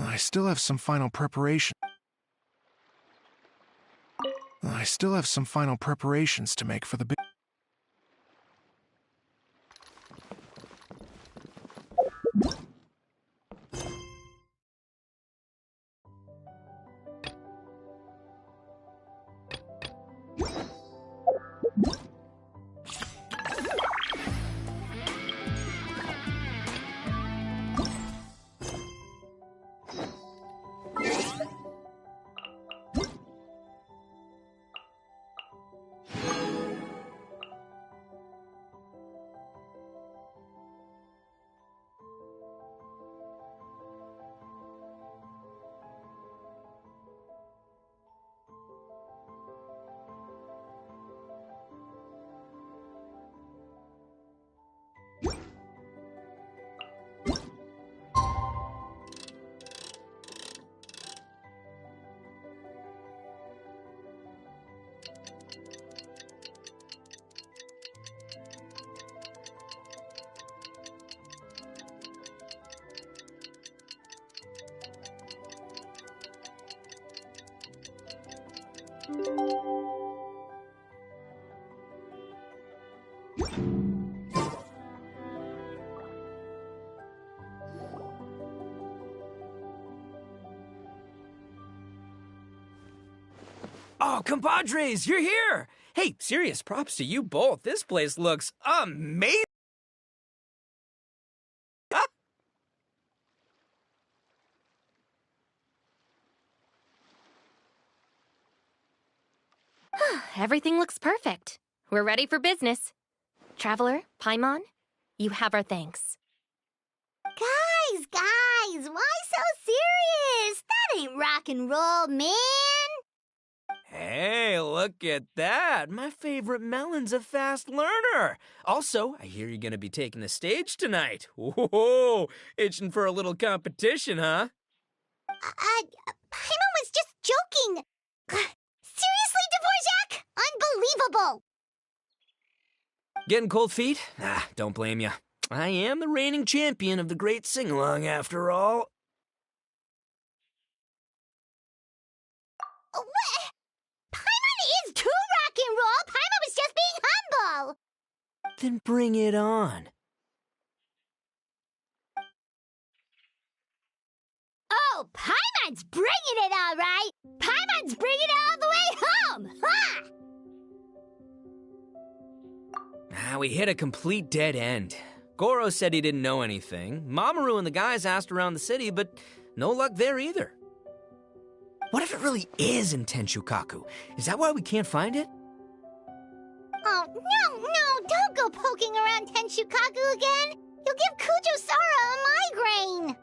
I still have some final preparation. I still have some final preparations to make for the big... Oh, compadres, you're here! Hey, serious props to you both. This place looks amazing! Everything looks perfect. We're ready for business. Traveler, Paimon, you have our thanks. Guys, why so serious? That ain't rock and roll, man! Hey, look at that! My favorite melon's a fast learner! Also, I hear you're gonna be taking the stage tonight. Whoa, itching for a little competition, huh? Paimon was just joking! Seriously, Dvorak? Unbelievable! Getting cold feet? Ah, don't blame ya. I am the reigning champion of the great sing-along, after all. What? Paimon is too rock and roll! Paimon was just being humble! Then bring it on. Oh, Paimon's bringing it all right! Paimon's bringing it all the way home! Ha! We hit a complete dead end. Goro said he didn't know anything. Mamoru and the guys asked around the city, but no luck there either. What if it really is in Tenshukaku? Is that why we can't find it? Oh, no, don't go poking around Tenshukaku again! You'll give Kujo-Sara a migraine!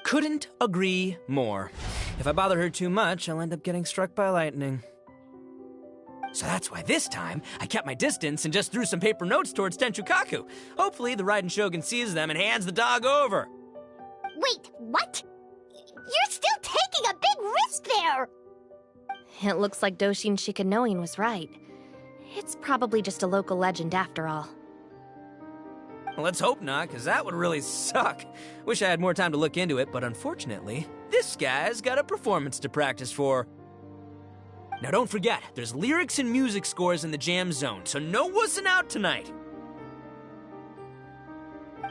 Couldn't agree more. If I bother her too much, I'll end up getting struck by lightning. So that's why this time, I kept my distance and just threw some paper notes towards Tenshukaku. Hopefully the Raiden Shogun sees them and hands the dog over. Wait, what? You're still taking a big risk there! It looks like Doshin Shikanoin was right. It's probably just a local legend after all. Well, let's hope not, because that would really suck. Wish I had more time to look into it, but unfortunately, this guy's got a performance to practice for. Now don't forget, there's lyrics and music scores in the jam zone, so no wussing out tonight.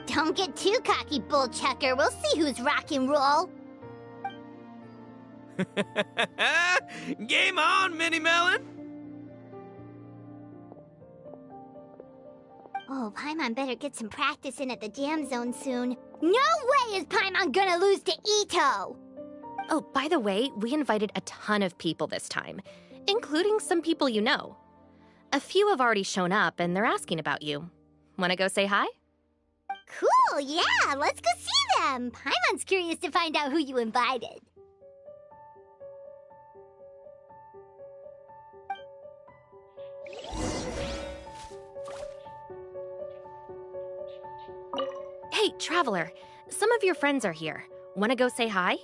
Don't get too cocky, bullchucker. We'll see who's rock and roll. Game on, Mini Melon! Oh, Paimon better get some practice in at the jam zone soon. No way is Paimon gonna lose to Ito! Oh, by the way, we invited a ton of people this time, including some people you know. A few have already shown up, and they're asking about you. Wanna go say hi? Cool, yeah, let's go see them! Paimon's curious to find out who you invited. Hey, Traveler, some of your friends are here. Wanna go say hi?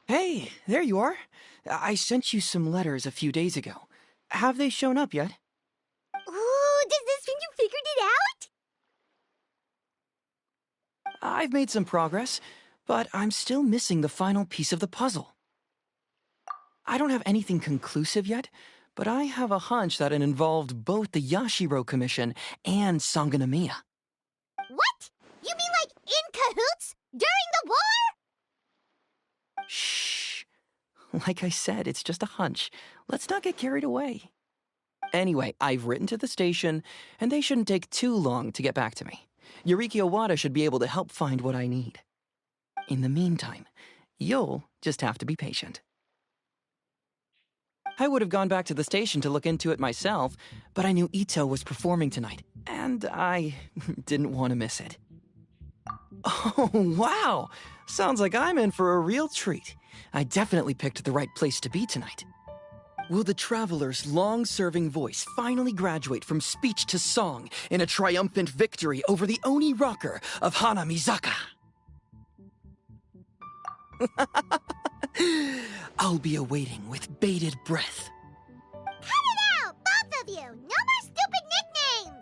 Hey, there you are. I sent you some letters a few days ago. Have they shown up yet? Ooh, does this mean you figured it out? I've made some progress, but I'm still missing the final piece of the puzzle. I don't have anything conclusive yet, but I have a hunch that it involved both the Yashiro Commission and Sangonomiya. What? You mean like in cahoots? During the war? Shh. Like I said, it's just a hunch. Let's not get carried away. Anyway, I've written to the station, and they shouldn't take too long to get back to me. Yuriki Owada should be able to help find what I need. In the meantime, you'll just have to be patient. I would have gone back to the station to look into it myself, but I knew Ito was performing tonight, and I didn't want to miss it. Oh, wow! Sounds like I'm in for a real treat. I definitely picked the right place to be tonight. Will the Traveler's long-serving voice finally graduate from speech to song in a triumphant victory over the Oni rocker of Hanamizaka? I'll be awaiting with bated breath. Cut it out, both of you! No more stupid nicknames!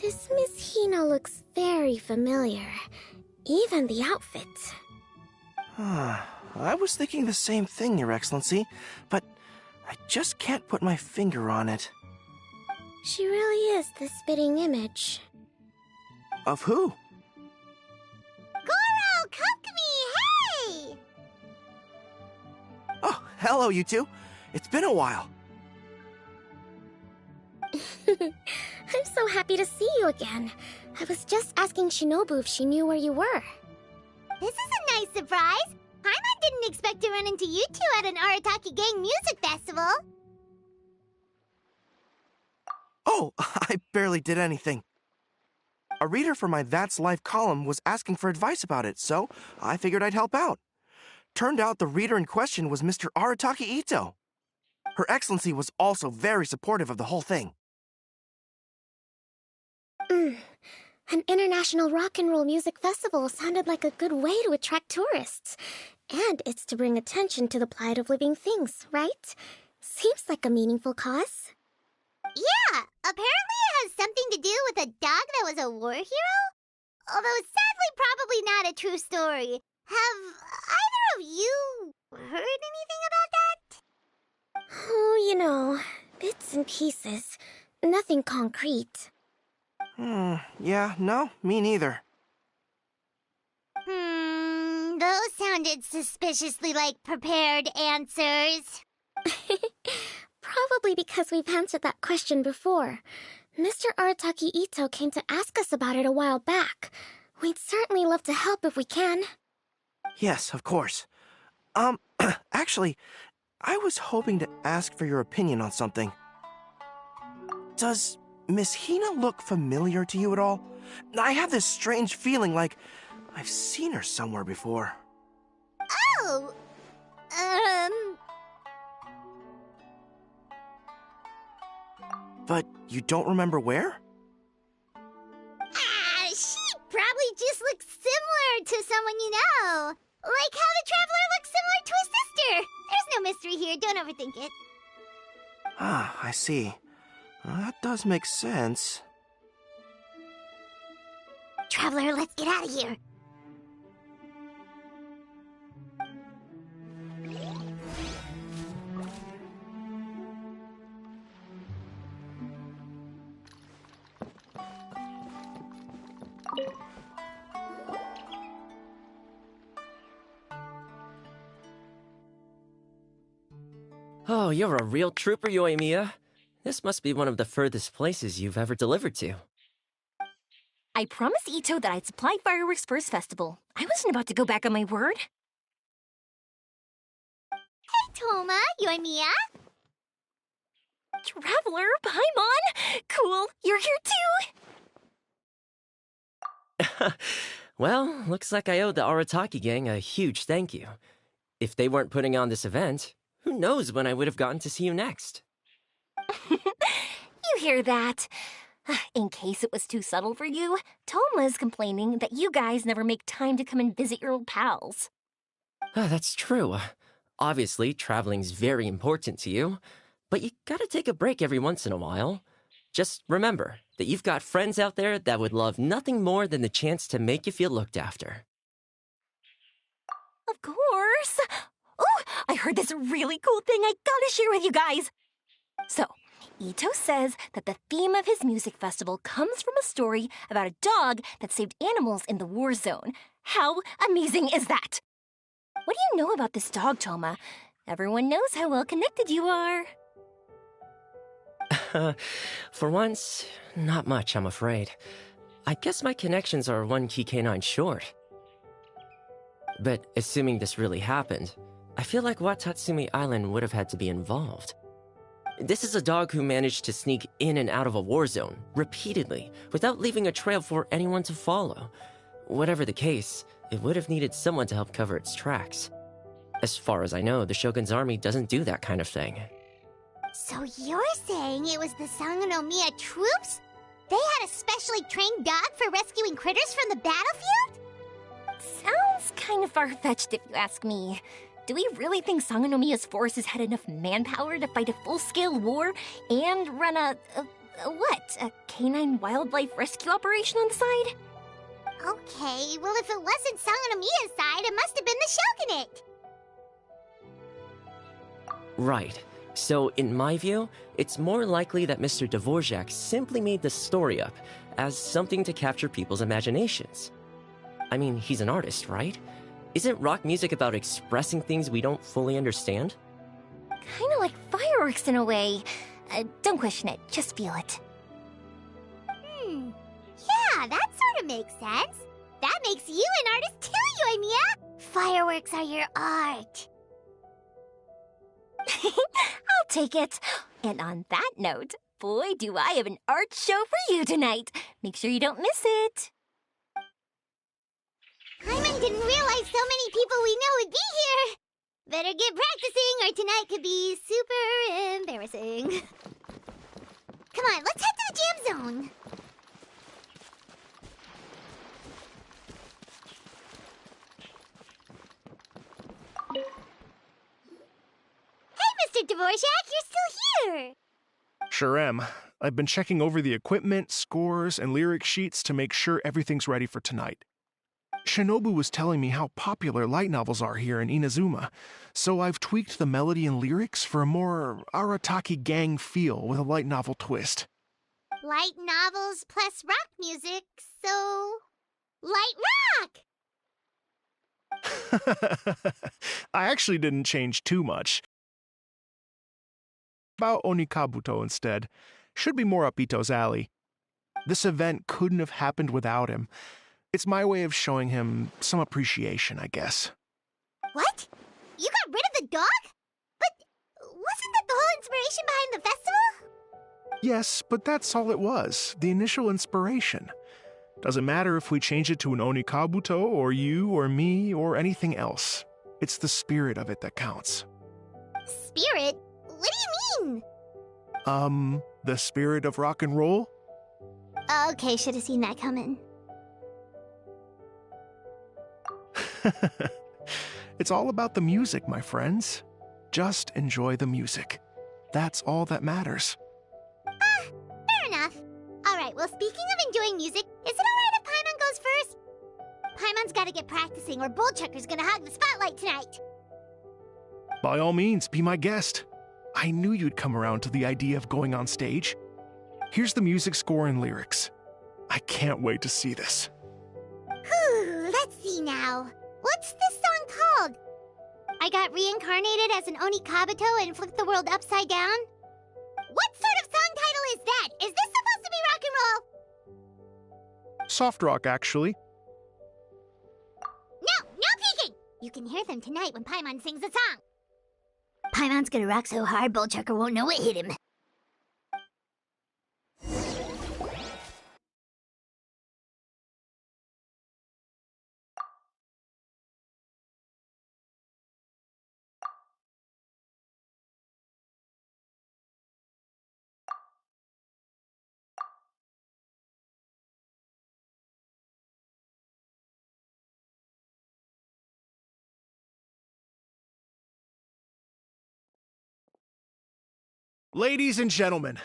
This Miss Hino looks very familiar. Even the outfit. I was thinking the same thing, Your Excellency, but I just can't put my finger on it. She really is the spitting image. Of who? Goro, Kokumi, hey! Oh, hello, you two. It's been a while. I'm so happy to see you again. I was just asking Shinobu if she knew where you were. This is a nice surprise. Paimon didn't expect to run into you two at an Arataki Gang music festival. Oh, I barely did anything. A reader for my That's Life column was asking for advice about it, so I figured I'd help out. Turned out the reader in question was Mr. Arataki Ito. Her Excellency was also very supportive of the whole thing. An international rock and roll music festival sounded like a good way to attract tourists. And it's to bring attention to the plight of living things, right? Seems like a meaningful cause. Yeah, apparently it has something to do with a dog that was a war hero? Although sadly probably not a true story. Have either of you heard anything about that? Oh, you know, bits and pieces. Nothing concrete. Yeah, no, me neither. Those sounded suspiciously like prepared answers. Probably because we've answered that question before. Mr. Arataki Ito came to ask us about it a while back. We'd certainly love to help if we can. Yes, of course. Actually, I was hoping to ask for your opinion on something. Does Miss Hina look familiar to you at all? I have this strange feeling like I've seen her somewhere before. Oh! But you don't remember where? She probably just looks similar to someone you know. Like how the Traveler looks similar to his sister. There's no mystery here, don't overthink it. Ah, I see. That does make sense. Traveler, let's get out of here. Oh, you're a real trooper, Yoimiya. This must be one of the furthest places you've ever delivered to. I promised Ito that I'd supply fireworks for his festival. I wasn't about to go back on my word. Hey, Toma, Yoimiya. Traveler, Paimon! Cool, you're here too! Well, looks like I owe the Arataki gang a huge thank you. If they weren't putting on this event, who knows when I would have gotten to see you next. You hear that? In case it was too subtle for you, Toma's complaining that you guys never make time to come and visit your old pals. That's true. Obviously, traveling's very important to you, but you gotta take a break every once in a while. Just remember that you've got friends out there that would love nothing more than the chance to make you feel looked after. Of course! Oh, I heard this really cool thing I gotta share with you guys! So, Ito says that the theme of his music festival comes from a story about a dog that saved animals in the war zone. How amazing is that? What do you know about this dog, Toma? Everyone knows how well connected you are. For once, not much, I'm afraid. I guess my connections are one key canine short. But assuming this really happened, I feel like Watatsumi Island would have had to be involved. This is a dog who managed to sneak in and out of a war zone, repeatedly, without leaving a trail for anyone to follow. Whatever the case, it would have needed someone to help cover its tracks. As far as I know, the Shogun's army doesn't do that kind of thing. So you're saying it was the Sangonomiya troops? They had a specially trained dog for rescuing critters from the battlefield? Sounds kind of far-fetched if you ask me. Do we really think Sangonomiya's forces had enough manpower to fight a full-scale war and run a canine wildlife rescue operation on the side? Okay, well if it wasn't Sangonomiya's side, it must have been the Shogunate. Right. So, in my view, it's more likely that Mr. Dvorak simply made the story up as something to capture people's imaginations. I mean, he's an artist, right? Isn't rock music about expressing things we don't fully understand? Kinda like fireworks in a way. Don't question it, just feel it. Yeah, that sort of makes sense. That makes you an artist too, Yoimiya. Fireworks are your art. I'll take it. And on that note, boy, do I have an art show for you tonight. Make sure you don't miss it. Hyman didn't realize so many people we know would be here. Better get practicing or tonight could be super embarrassing. Come on, let's head to the jam zone. Hey, Mr. Dvorak, you're still here. Sure am. I've been checking over the equipment, scores, and lyric sheets to make sure everything's ready for tonight. Shinobu was telling me how popular light novels are here in Inazuma, so I've tweaked the melody and lyrics for a more Arataki gang feel with a light novel twist. Light novels plus rock music, so... light rock! I actually didn't change too much. About Onikabuto instead. Should be more up Ito's alley. This event couldn't have happened without him. It's my way of showing him some appreciation, I guess. What? You got rid of the dog? But wasn't that the whole inspiration behind the festival? Yes, but that's all it was, the initial inspiration. Doesn't matter if we change it to an Onikabuto, or you, or me, or anything else. It's the spirit of it that counts. Spirit? What do you mean? The spirit of rock and roll? Okay, should have seen that coming. It's all about the music, my friends. Just enjoy the music. That's all that matters. Fair enough. Alright, well speaking of enjoying music, is it alright if Paimon goes first? Paimon's gotta get practicing or Bullchucker's gonna hog the spotlight tonight. By all means, be my guest. I knew you'd come around to the idea of going on stage. Here's the music score and lyrics. I can't wait to see this. Whew, let's see now. What's this song called? I got reincarnated as an Oni Kabuto and flipped the world upside down? What sort of song title is that? Is this supposed to be rock and roll? Soft rock, actually. No peeking! You can hear them tonight when Paimon sings a song. Paimon's gonna rock so hard, Bullchucker won't know what hit him. Ladies and gentlemen,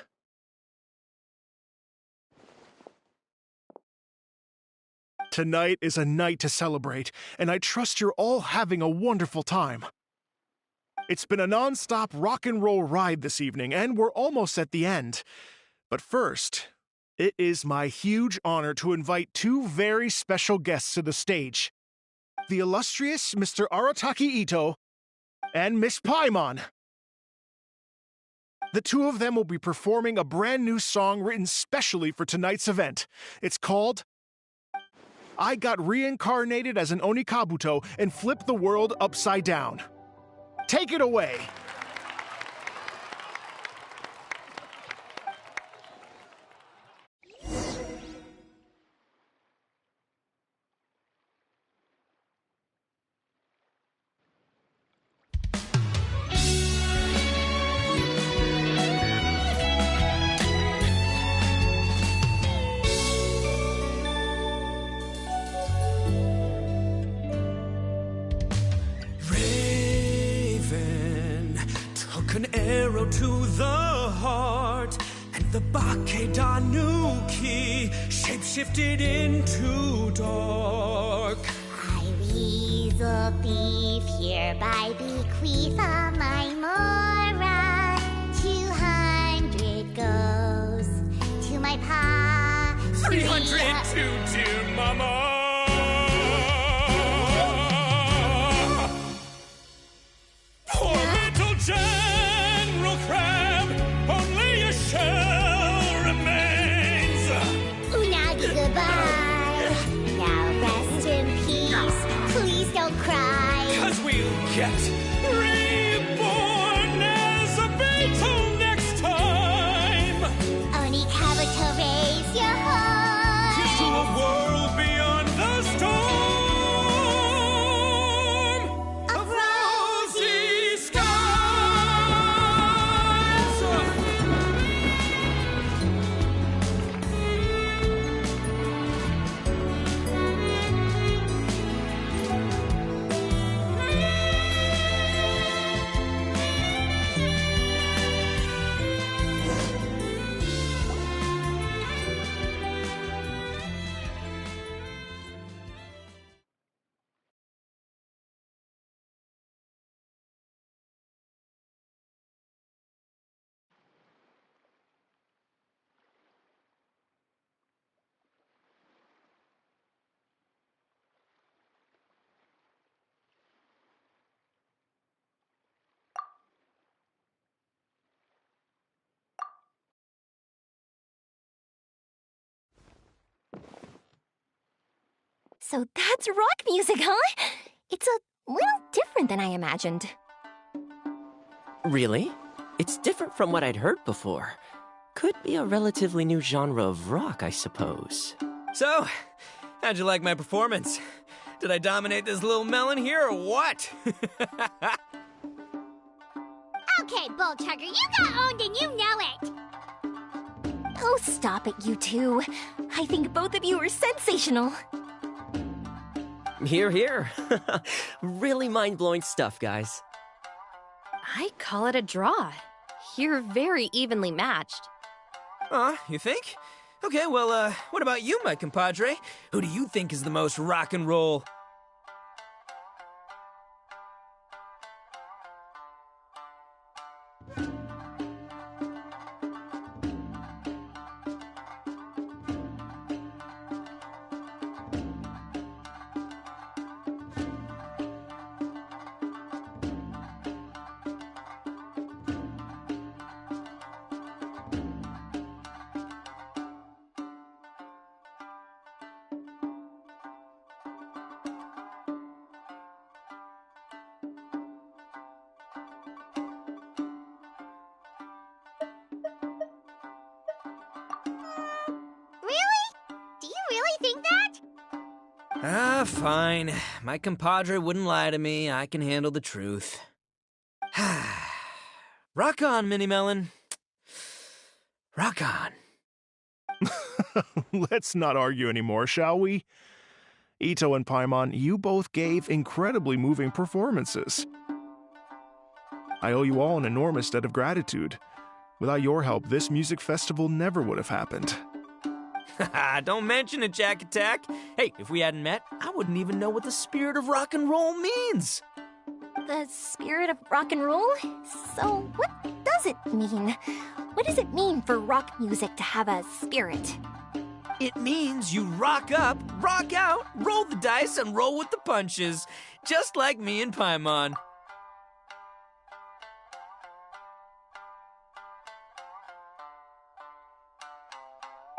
tonight is a night to celebrate, and I trust you're all having a wonderful time. It's been a non-stop rock and roll ride this evening, and we're almost at the end. But first, it is my huge honor to invite two very special guests to the stage. The illustrious Mr. Arataki Ito and Miss Paimon. The two of them will be performing a brand new song written specially for tonight's event. It's called I Got Reincarnated as an Oni Kabuto and Flipped the World Upside Down. Take it away! An arrow to the heart, and the Bakedanuki shapeshifted into dark. I, Weasel Thief, hereby bequeath all my mora. 200 goes to my pa. 300 to dear mama. Poor little General Crab, only a shell remains. Unagi, goodbye. Now rest in peace. Please don't cry. 'Cause we'll get reborn as a beetle next time. Oni Kabuto, raise your heart. To a world beyond the storm of rosy skies. So that's rock music, huh? It's a little different than I imagined. Really? It's different from what I'd heard before. Could be a relatively new genre of rock, I suppose. So, how'd you like my performance? Did I dominate this little melon here or what? Okay, Bullchucker, you got owned and you know it. Oh, stop it, you two. I think both of you are sensational. Here, here. Really mind-blowing stuff, guys. I call it a draw. You're very evenly matched. You think? Okay, well, what about you, my compadre? Who do you think is the most rock and roll? Ah, fine. My compadre wouldn't lie to me. I can handle the truth. Rock on, Mini Melon. Rock on. Let's not argue anymore, shall we? Ito and Paimon, you both gave incredibly moving performances. I owe you all an enormous debt of gratitude. Without your help, this music festival never would have happened. Don't mention it, Jack Attack. Hey, if we hadn't met, I wouldn't even know what the spirit of rock and roll means. The spirit of rock and roll? So, what does it mean? What does it mean for rock music to have a spirit? It means you rock up, rock out, roll the dice, and roll with the punches. Just like me and Paimon.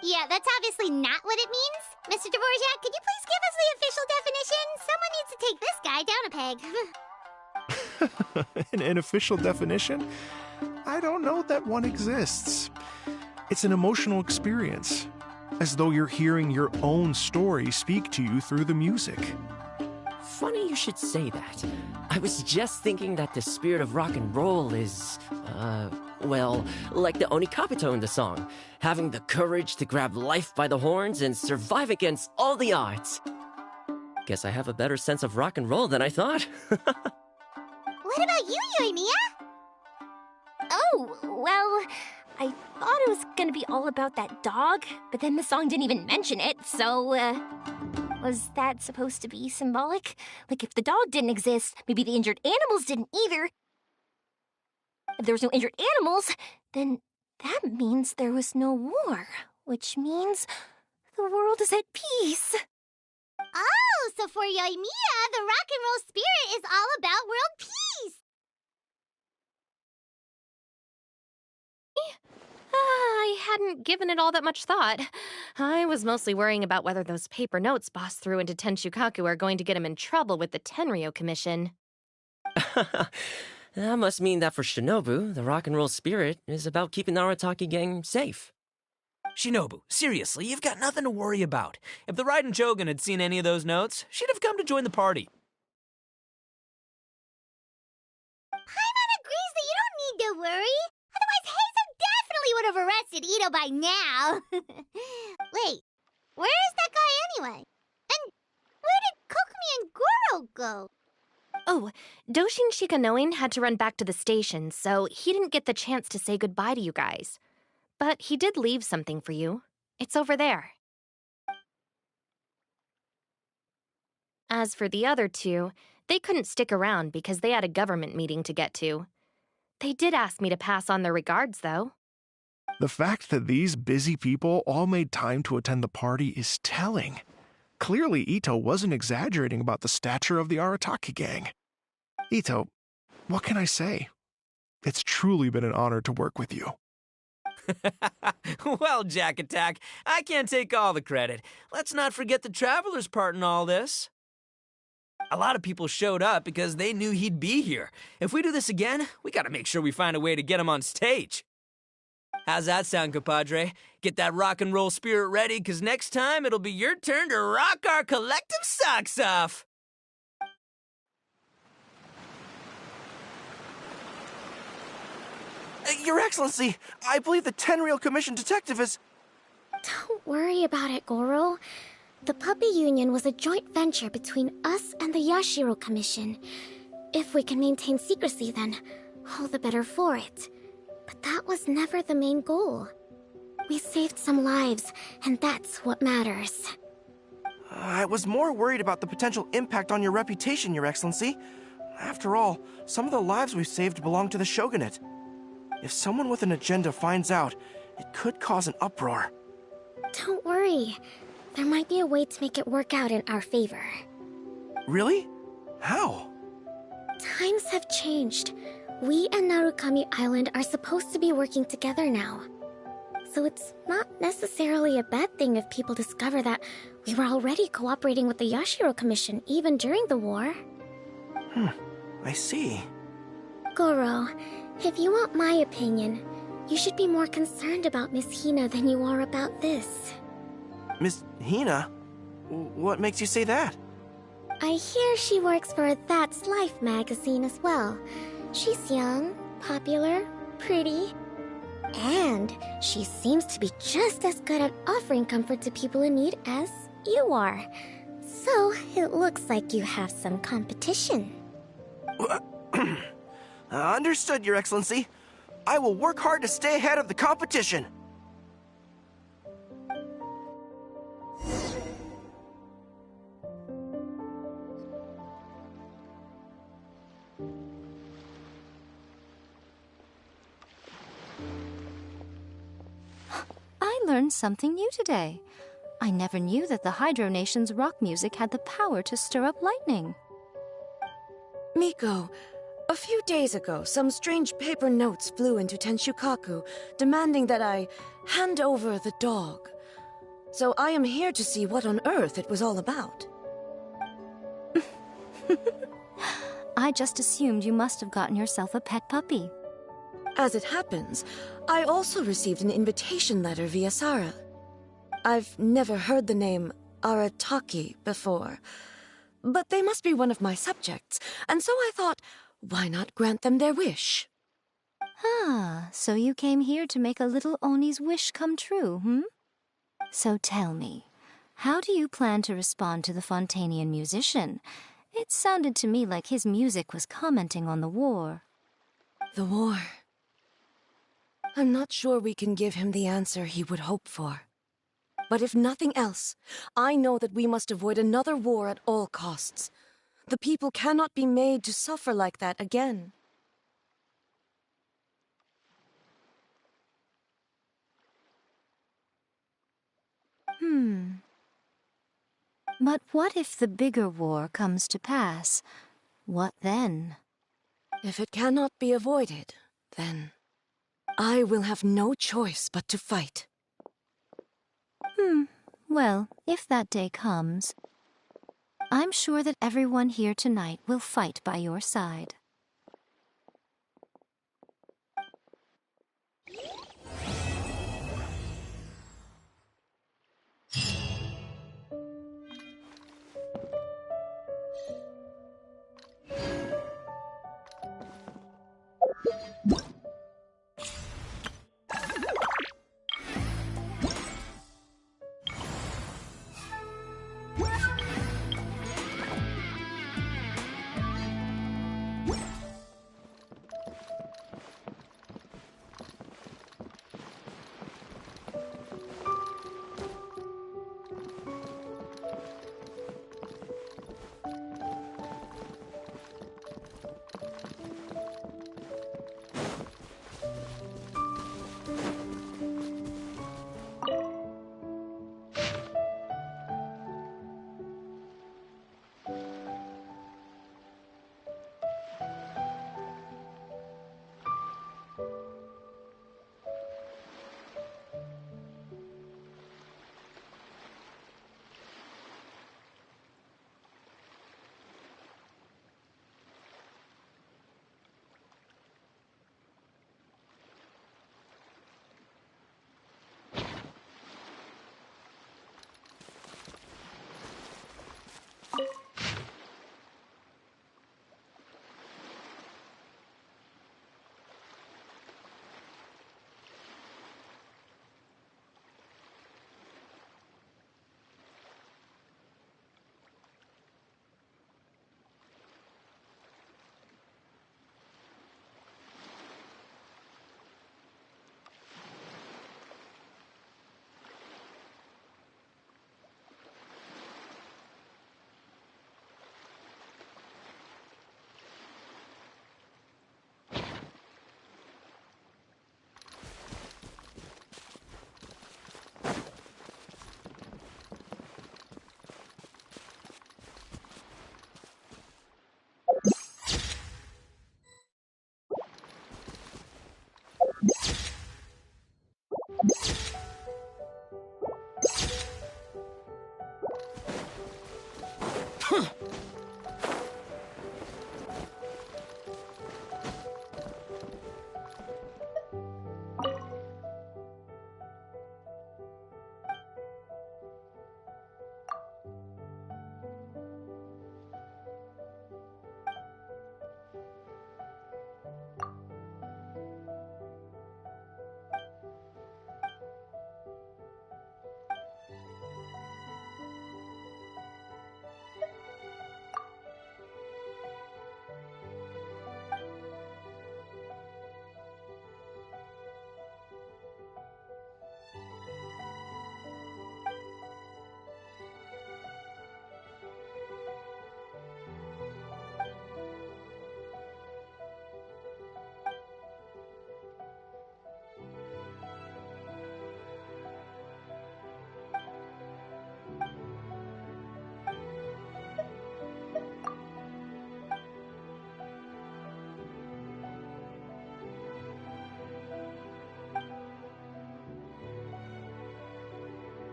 Yeah, that's obviously not what it means. Mr. Dvorak, could you please give us the official definition? Someone needs to take this guy down a peg. An official definition? I don't know that one exists. It's an emotional experience, as though you're hearing your own story speak to you through the music. Funny you should say that. I was just thinking that the spirit of rock and roll is, well, like the Onikabito in the song, having the courage to grab life by the horns and survive against all the odds. Guess I have a better sense of rock and roll than I thought. What about you, Yoimiya? Oh, well, I thought it was gonna be all about that dog, but then the song didn't even mention it, so, was that supposed to be symbolic? Like, if the dog didn't exist, maybe the injured animals didn't either. If there was no injured animals, then that means there was no war, which means the world is at peace. Oh, so for Yoimiya, the rock and roll spirit is all about world peace. I hadn't given it all that much thought. I was mostly worrying about whether those paper notes Boss threw into Tenshukaku are going to get him in trouble with the Tenryo Commission. That must mean that for Shinobu, the rock and roll spirit is about keeping the Arataki gang safe. Shinobu, seriously, you've got nothing to worry about. If the Raiden Jogan had seen any of those notes, she'd have come to join the party. Paimon agrees that you don't need to worry. Otherwise, Heizo definitely would have arrested Ito by now. Wait, where is that guy anyway? And where did Kokumi and Goro go? Oh, Doshin Shikanoin had to run back to the station, so he didn't get the chance to say goodbye to you guys. But he did leave something for you. It's over there. As for the other two, they couldn't stick around because they had a government meeting to get to. They did ask me to pass on their regards, though. The fact that these busy people all made time to attend the party is telling. Clearly, Ito wasn't exaggerating about the stature of the Arataki gang. Ito, what can I say? It's truly been an honor to work with you. Well, Jack Attack, I can't take all the credit. Let's not forget the Traveler's part in all this. A lot of people showed up because they knew he'd be here. If we do this again, we gotta make sure we find a way to get him on stage. How's that sound, compadre? Get that rock and roll spirit ready, because next time it'll be your turn to rock our collective socks off. Your Excellency, I believe the Tenryo Commission detective is... Don't worry about it, Goro. The Puppy Union was a joint venture between us and the Yashiro Commission. If we can maintain secrecy, then all the better for it. But that was never the main goal. We saved some lives, and that's what matters. I was more worried about the potential impact on your reputation, Your Excellency. After all, some of the lives we've saved belong to the Shogunate. If someone with an agenda finds out, it could cause an uproar. Don't worry. There might be a way to make it work out in our favor. Really? How? Times have changed. We and Narukami Island are supposed to be working together now. So it's not necessarily a bad thing if people discover that we were already cooperating with the Yashiro Commission even during the war. I see. Goro, if you want my opinion, you should be more concerned about Miss Hina than you are about this. Miss Hina? What makes you say that? I hear she works for That's Life magazine as well. She's young, popular, pretty, and she seems to be just as good at offering comfort to people in need as you are. So, it looks like you have some competition. Understood, Your Excellency. I will work hard to stay ahead of the competition. I learned something new today. I never knew that the Hydro Nation's rock music had the power to stir up lightning. Miko, a few days ago, some strange paper notes flew into Tenshukaku, demanding that I hand over the dog. So I am here to see what on earth it was all about. I just assumed you must have gotten yourself a pet puppy. As it happens, I also received an invitation letter via Sara. I've never heard the name Arataki before, but they must be one of my subjects, and so I thought, why not grant them their wish? Ah, so you came here to make a little Oni's wish come true, hmm? So tell me, how do you plan to respond to the Fontanian musician? It sounded to me like his music was commenting on the war. The war. I'm not sure we can give him the answer he would hope for. But if nothing else, I know that we must avoid another war at all costs. The people cannot be made to suffer like that again. But what if the bigger war comes to pass? What then? If it cannot be avoided, then I will have no choice but to fight. Well, if that day comes, I'm sure that everyone here tonight will fight by your side.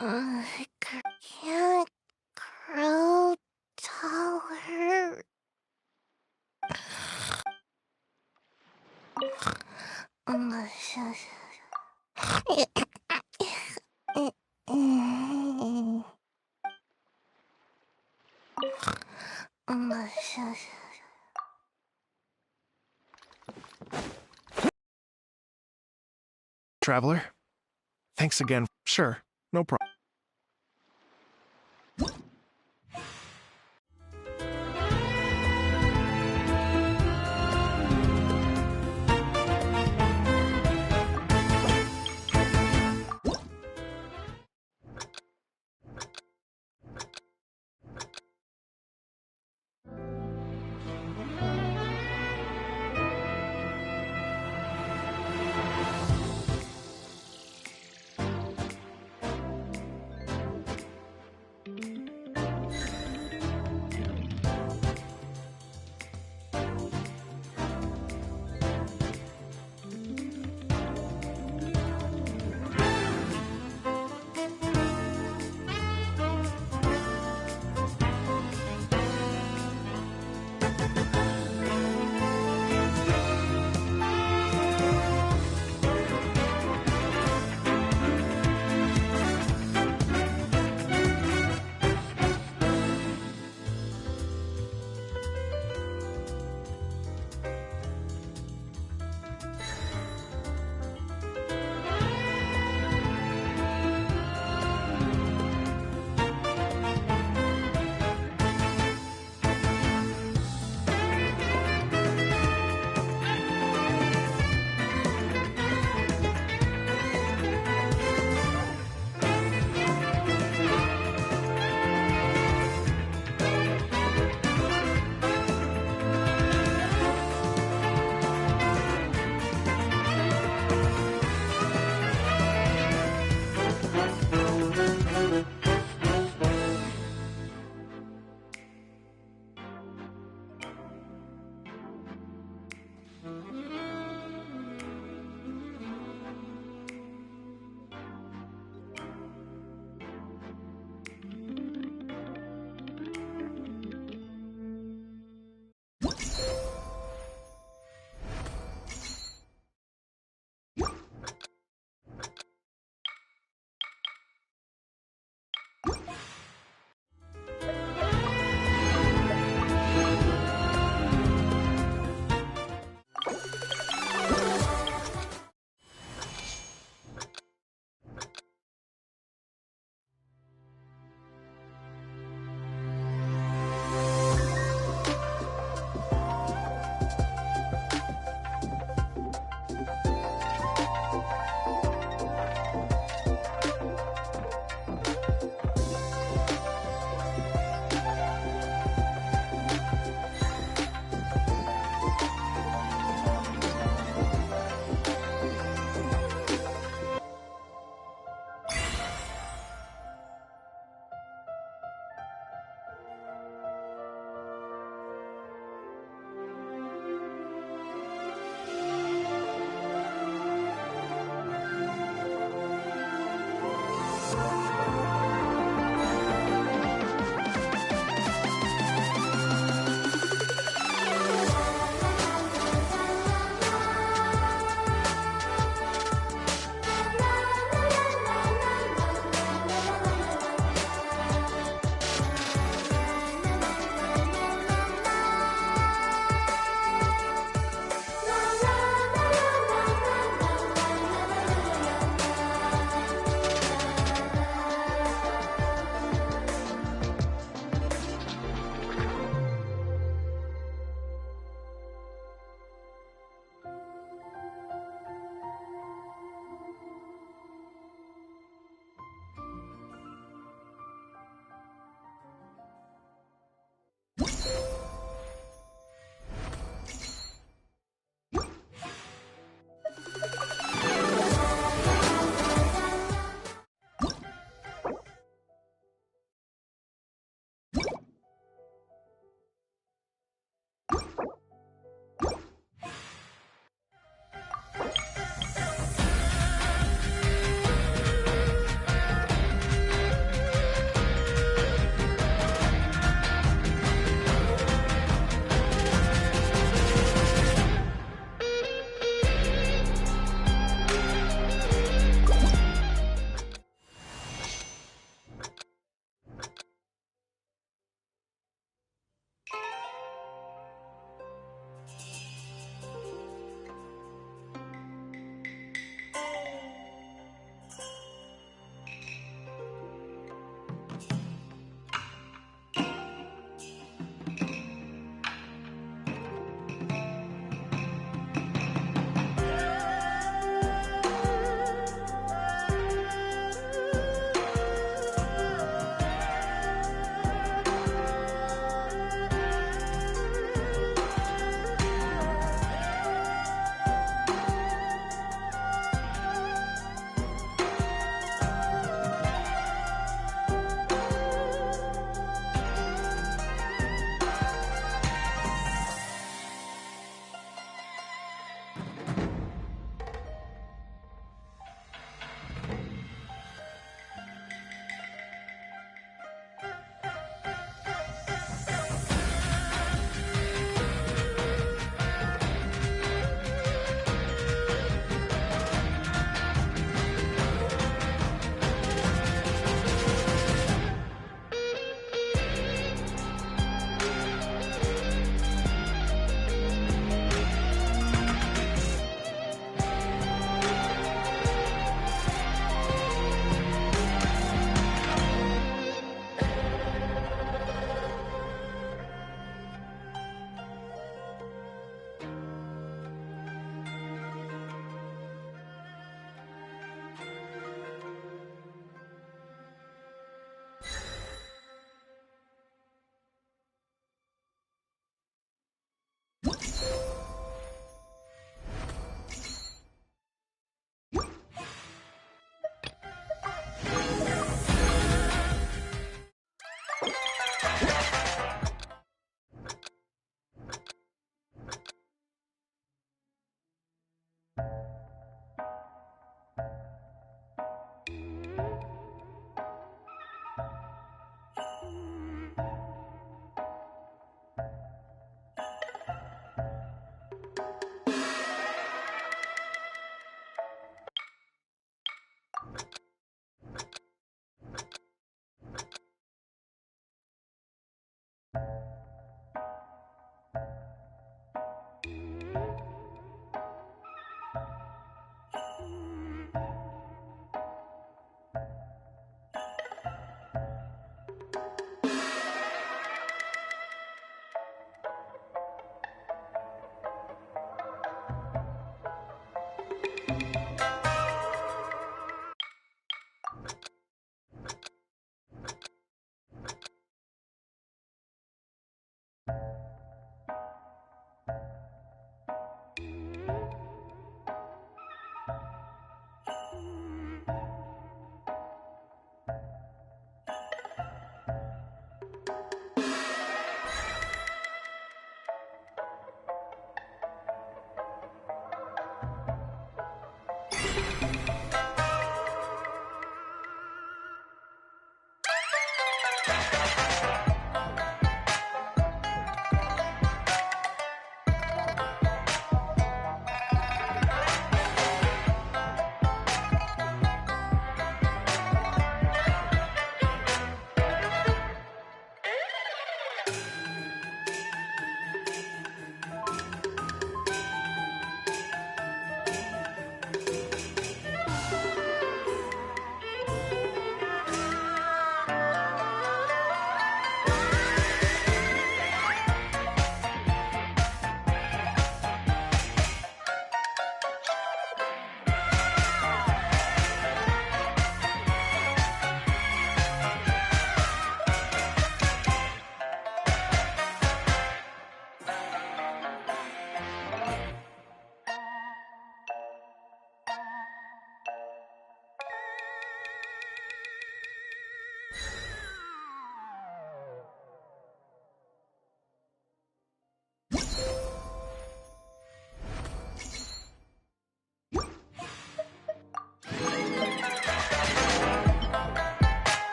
I can't grow taller. Traveler? Thanks again. Sure, no problem.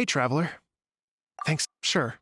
Hey, Traveler. Thanks, sure.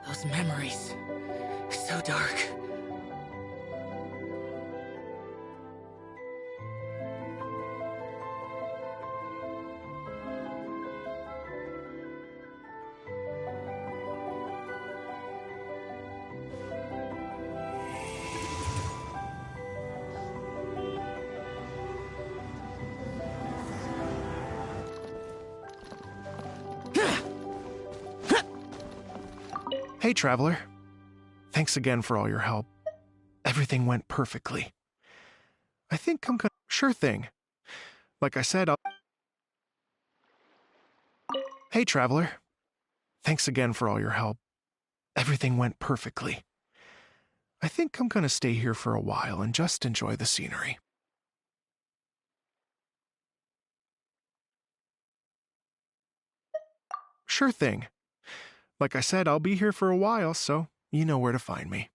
Those memories. So dark. Hey, Traveler. Thanks again for all your help. Everything went perfectly. I think I'm gonna... Sure thing. Like I said, I'll... Hey, Traveler. Thanks again for all your help. Everything went perfectly. I think I'm gonna stay here for a while and just enjoy the scenery. Sure thing. Like I said, I'll be here for a while, so you know where to find me.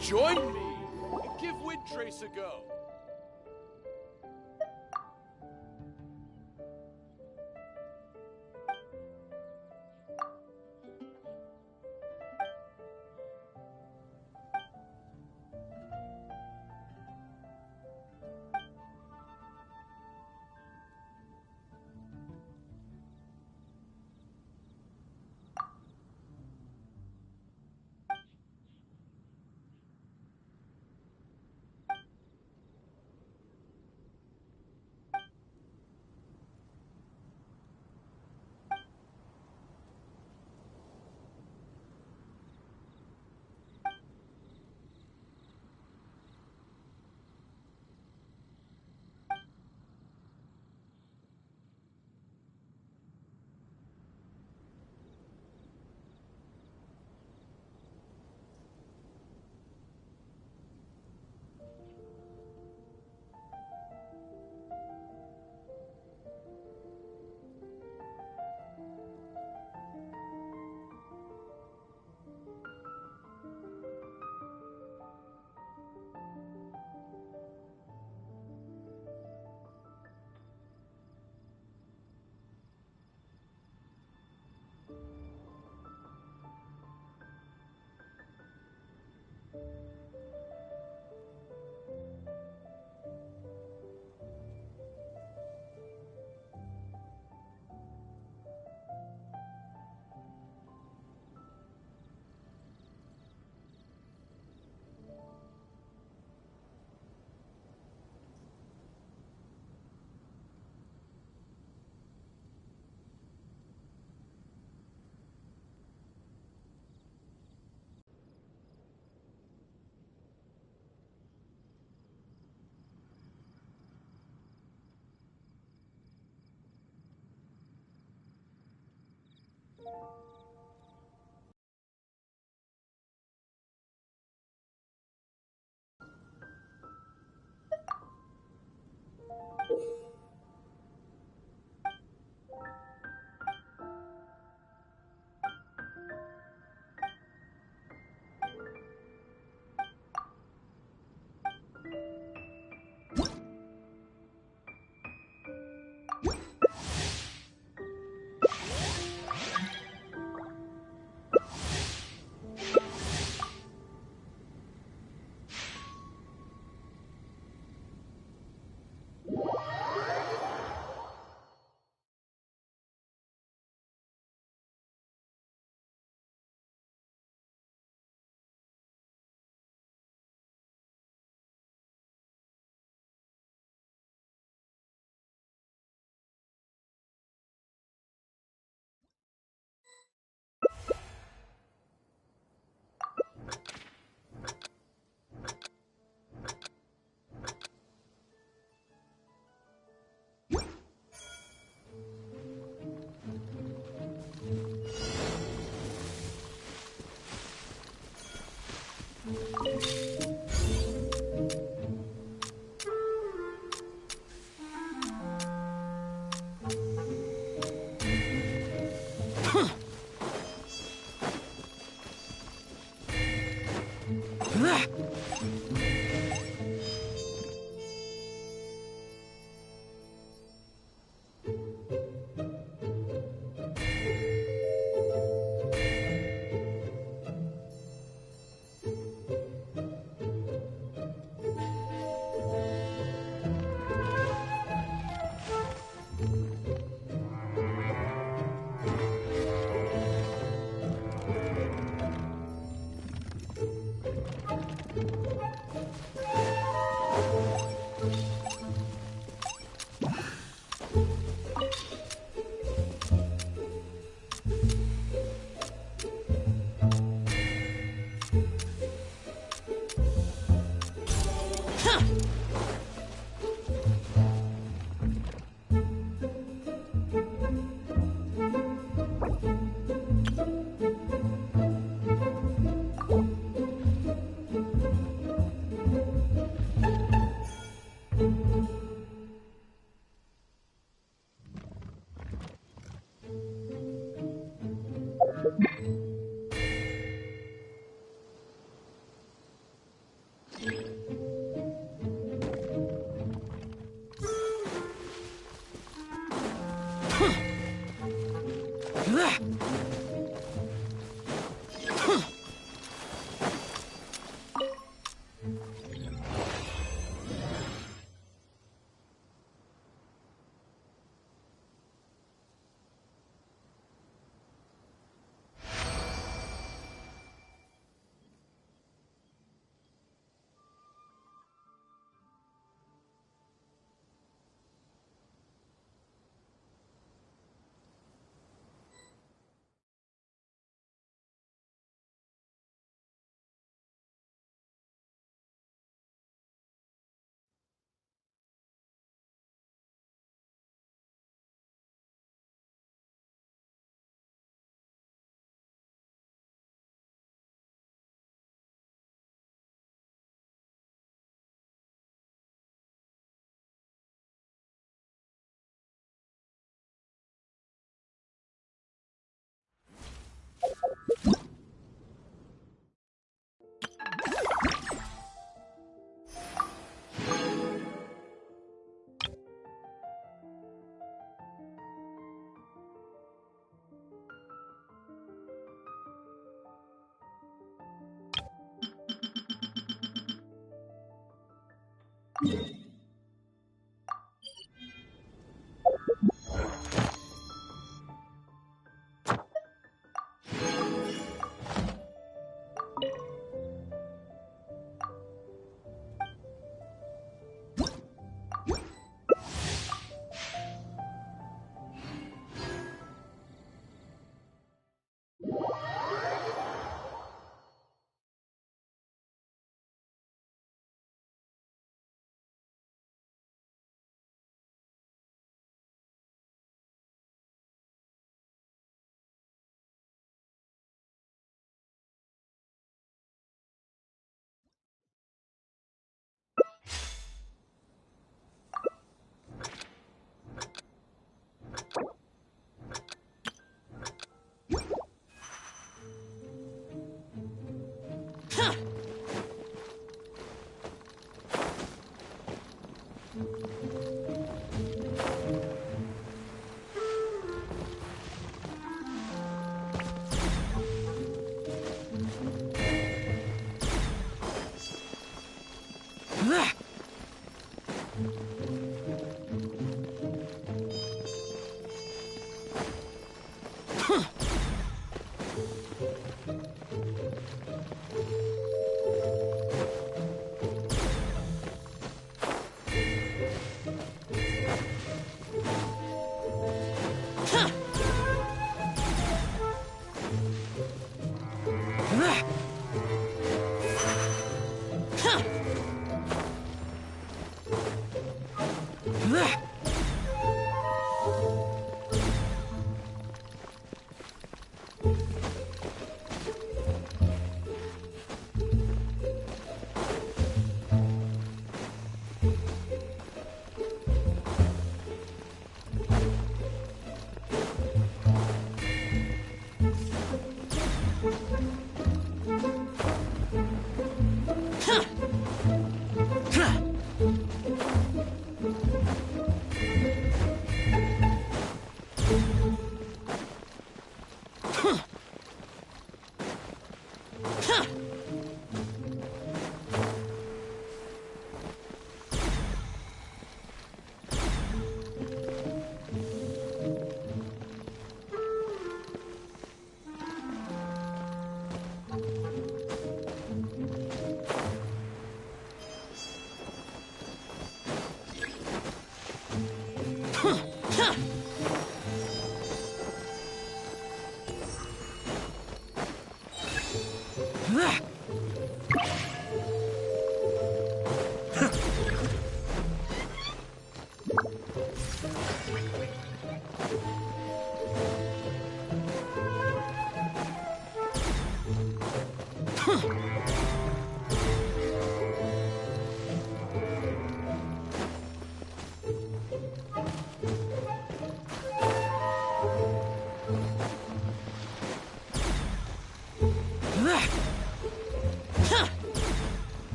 Join me and give Windtrace a go.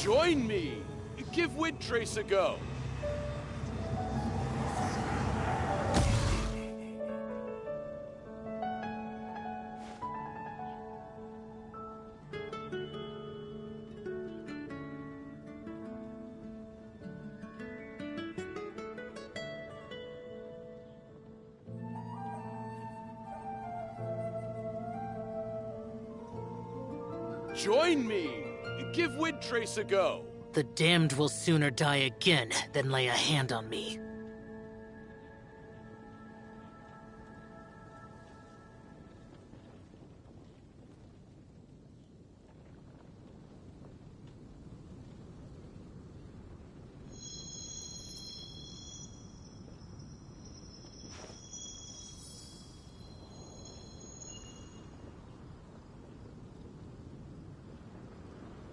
Join me! Give Windtrace a go! Join me! Give Windtrace a go! The damned will sooner die again than lay a hand on me.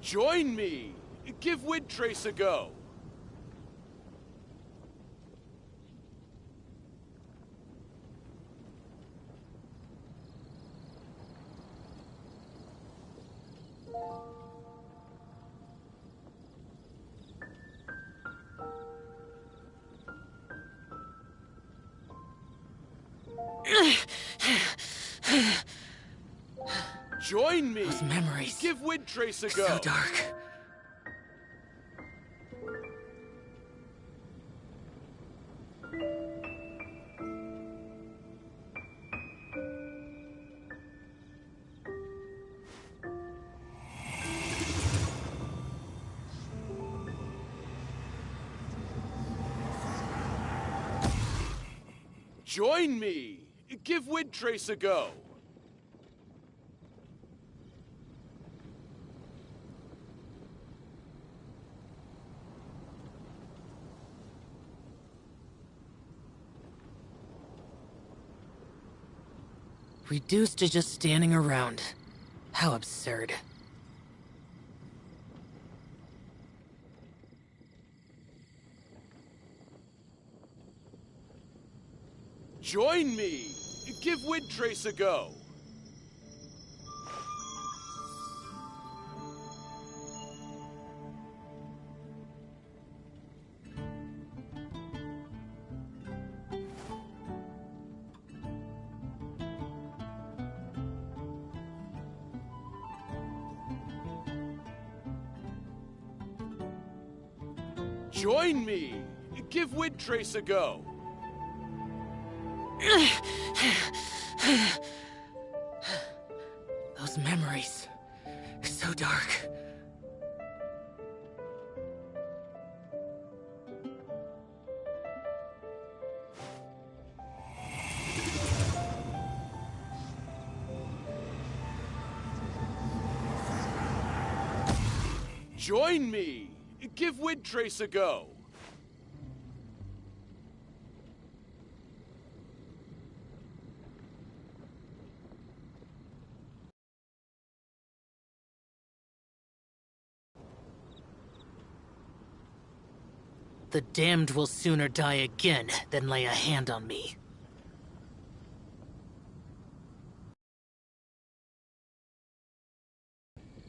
Join me! Give Windtrace a go! Join me! Those memories. Give Windtrace a go! So dark. Join me! Give Windtrace a go! Reduced to just standing around. How absurd. Join me! Give Windtrace a go! Join me! Give Windtrace a go! Those memories. So dark. Join me! Give Windtrace a go! The damned will sooner die again than lay a hand on me.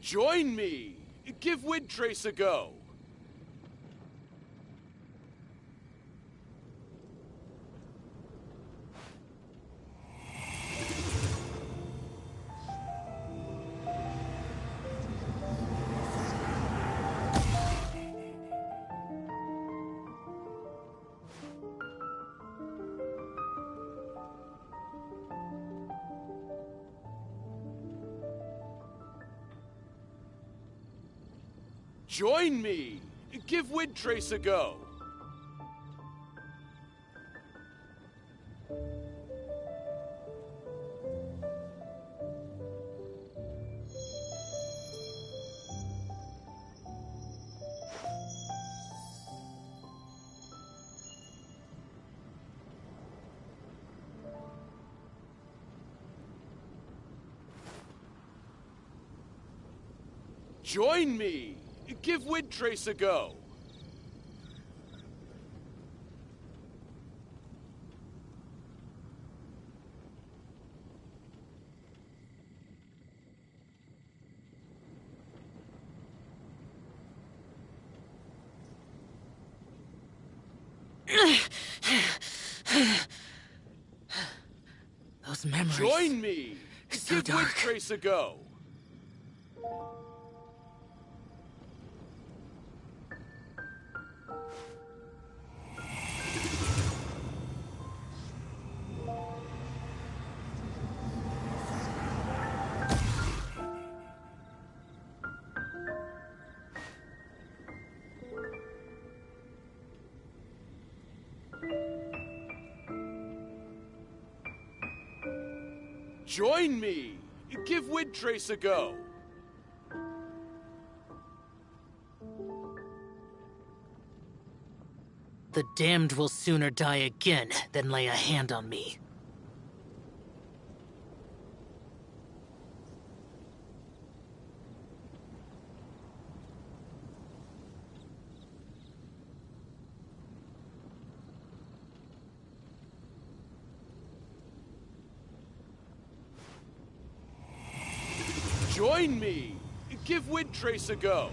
Join me! Give Windtrace a go! Join me! Give Windtrace a go! Join me! Give Windtrace a go! Those memories. Join me! So Give dark. Windtrace a go! Join me! Give Windtrace a go! The damned will sooner die again than lay a hand on me. Join me! Give Windtrace a go!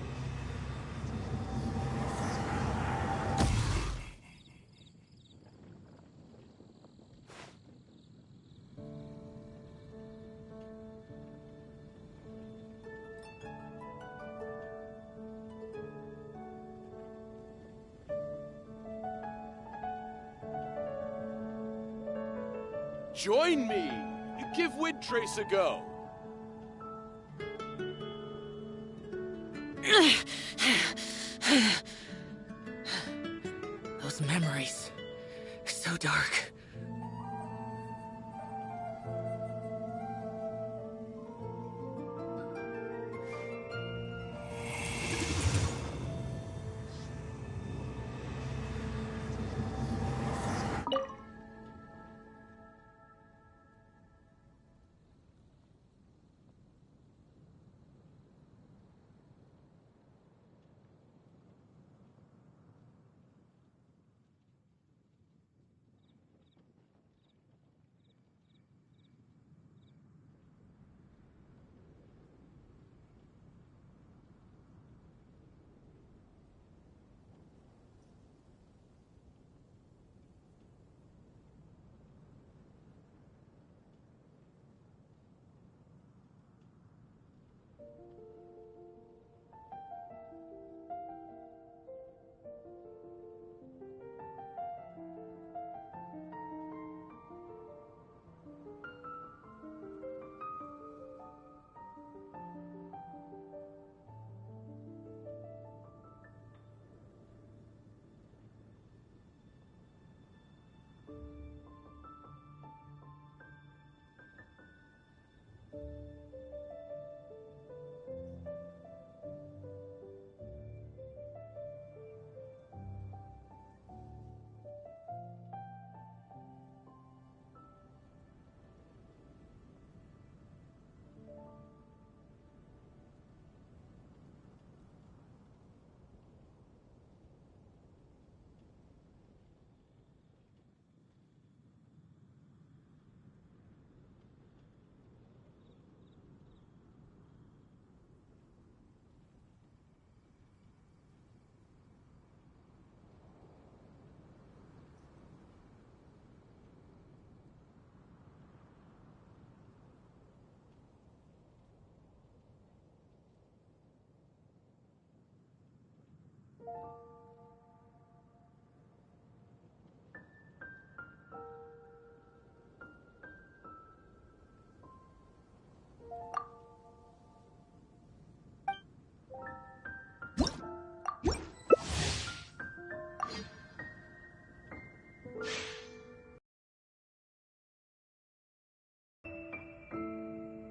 Join me! Give Windtrace a go! Those memories. So dark.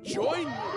Join me!